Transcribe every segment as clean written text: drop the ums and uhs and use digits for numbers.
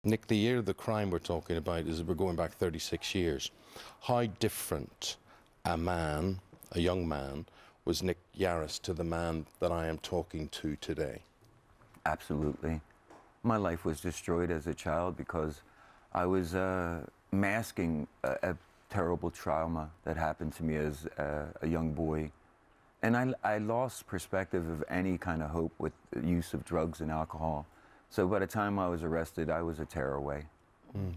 Nick, the year of the crime we're talking about is we're going back 36 years. How different a young man, was Nick Yarris to the man that I am talking to today? Absolutely. My life was destroyed as a child because I was masking a terrible trauma that happened to me as a young boy. And I lost perspective of any kind of hope with the use of drugs and alcohol. So by the time I was arrested, I was a tearaway.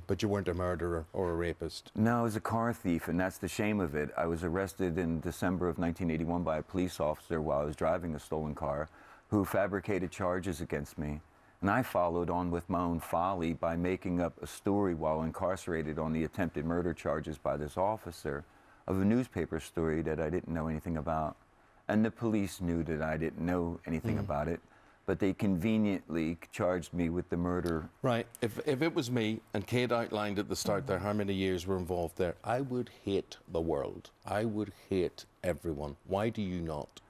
But you weren't a murderer or a rapist? No, I was a car thief, and that's the shame of it. I was arrested in December of 1981 by a police officer while I was driving a stolen car who fabricated charges against me. And I followed on with my own folly by making up a story while incarcerated on the attempted murder charges by this officer of a newspaper story that I didn't know anything about. And the police knew that I didn't know anything about it, but they conveniently charged me with the murder. Right. If it was me, and Kate outlined at the start there how many years were involved there, I would hate the world. I would hate everyone. Why do you not?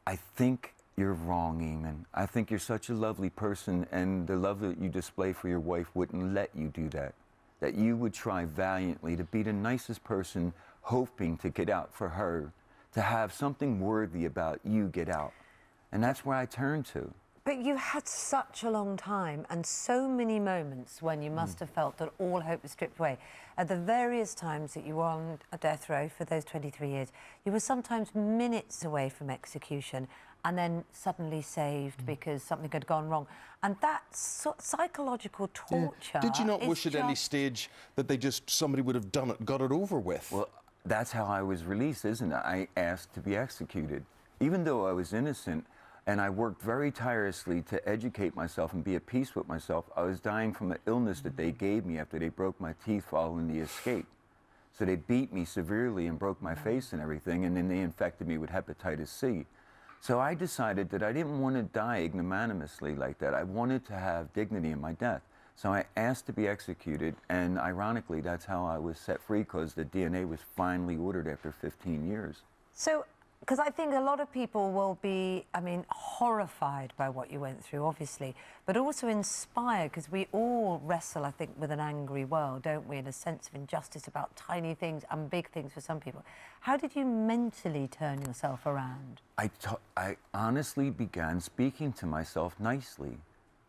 I think you're wrong, Eamon. I think you're such a lovely person, and the love that you display for your wife wouldn't let you do that. That you would try valiantly to be the nicest person, hoping to get out for her, to have something worthy about you get out. And that's where I turn to. But you had such a long time and so many moments when you must have felt that all hope was stripped away. At the various times that you were on a death row for those 23 years, you were sometimes minutes away from execution and then suddenly saved because something had gone wrong. And that psychological torture... Did you not wish at any stage that somebody would have done it, got it over with? Well, that's how I was released, isn't it? I asked to be executed. Even though I was innocent, and I worked very tirelessly to educate myself and be at peace with myself, I was dying from an illness that they gave me after they broke my teeth following the escape. So they beat me severely and broke my face and everything, and then they infected me with hepatitis C. So I decided that I didn't want to die ignominiously like that. I wanted to have dignity in my death. So I asked to be executed, and ironically, that's how I was set free, because the DNA was finally ordered after 15 years. So, because I think a lot of people will be, I mean, horrified by what you went through, obviously, but also inspired, because we all wrestle, I think, with an angry world, don't we, in a sense of injustice about tiny things and big things for some people. How did you mentally turn yourself around? I honestly began speaking to myself nicely.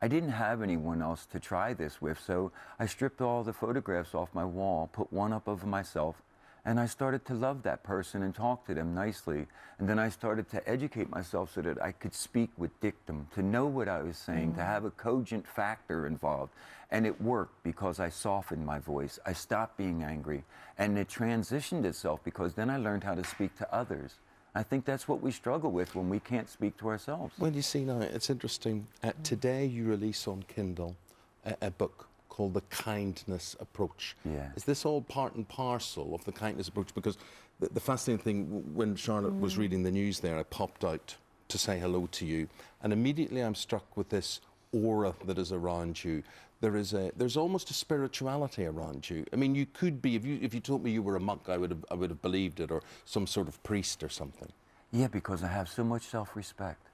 I didn't have anyone else to try this with, so I stripped all the photographs off my wall, put one up of myself, and I started to love that person and talk to them nicely. And then I started to educate myself so that I could speak with dictum, to know what I was saying, to have a cogent factor involved. And it worked because I softened my voice. I stopped being angry. And it transitioned itself because then I learned how to speak to others. I think that's what we struggle with when we can't speak to ourselves. Well, you see now, it's interesting. Today you release on Kindle a book called The Kindness Approach. Yeah. Is this all part and parcel of the kindness approach? Because the fascinating thing, when Charlotte was reading the news there, I popped out to say hello to you, and immediately I'm struck with this aura that is around you. There's almost a spirituality around you. I mean, you could be, if you told me you were a monk, I would have believed it, or some sort of priest or something. Yeah, because I have so much self-respect.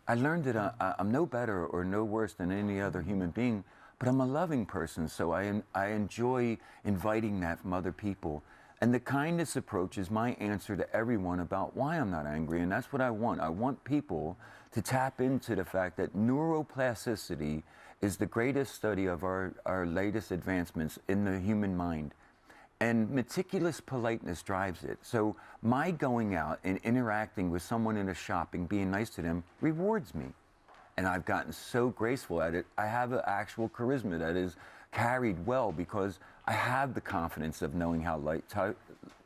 I learned that I'm no better or no worse than any other human being, but I'm a loving person, so I enjoy inviting that from other people. And the kindness approach is my answer to everyone about why I'm not angry, and that's what I want. I want people to tap into the fact that neuroplasticity is the greatest study of our latest advancements in the human mind. And meticulous politeness drives it. So my going out and interacting with someone in a shop and being nice to them rewards me. And I've gotten so graceful at it. I have an actual charisma that is carried well because I have the confidence of knowing how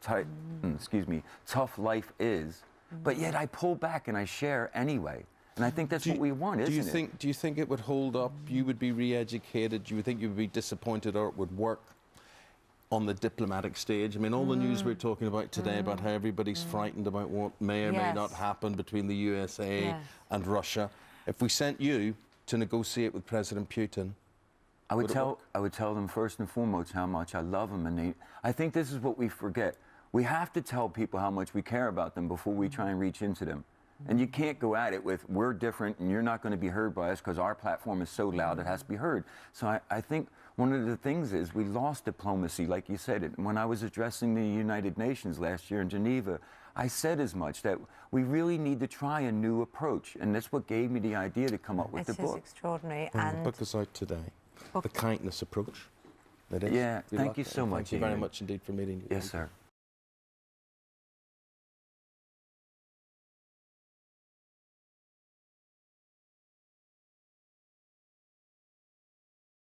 tough life is. But yet I pull back and I share anyway. And I think that's what we want, isn't it? Do you think it would hold up? You would be re-educated? Do you think you would be disappointed, or it would work on the diplomatic stage? I mean, all the news we're talking about today about how everybody's frightened about what may or may not happen between the USA and Russia. If we sent you to negotiate with President Putin, I would tell them first and foremost how much I love them, and I think this is what we forget. We have to tell people how much we care about them before we try and reach into them. And you can't go at it with, we're different and you're not going to be heard by us because our platform is so loud it has to be heard. So I think one of the things is we lost diplomacy, like you said. When I was addressing the United Nations last year in Geneva, I said as much, that we really need to try a new approach. And that's what gave me the idea to come up with the book. It is extraordinary. And the book is out today. The Kindness Approach. It is. Yeah, thank you so much. Thank you very much indeed for meeting you. Yes, sir.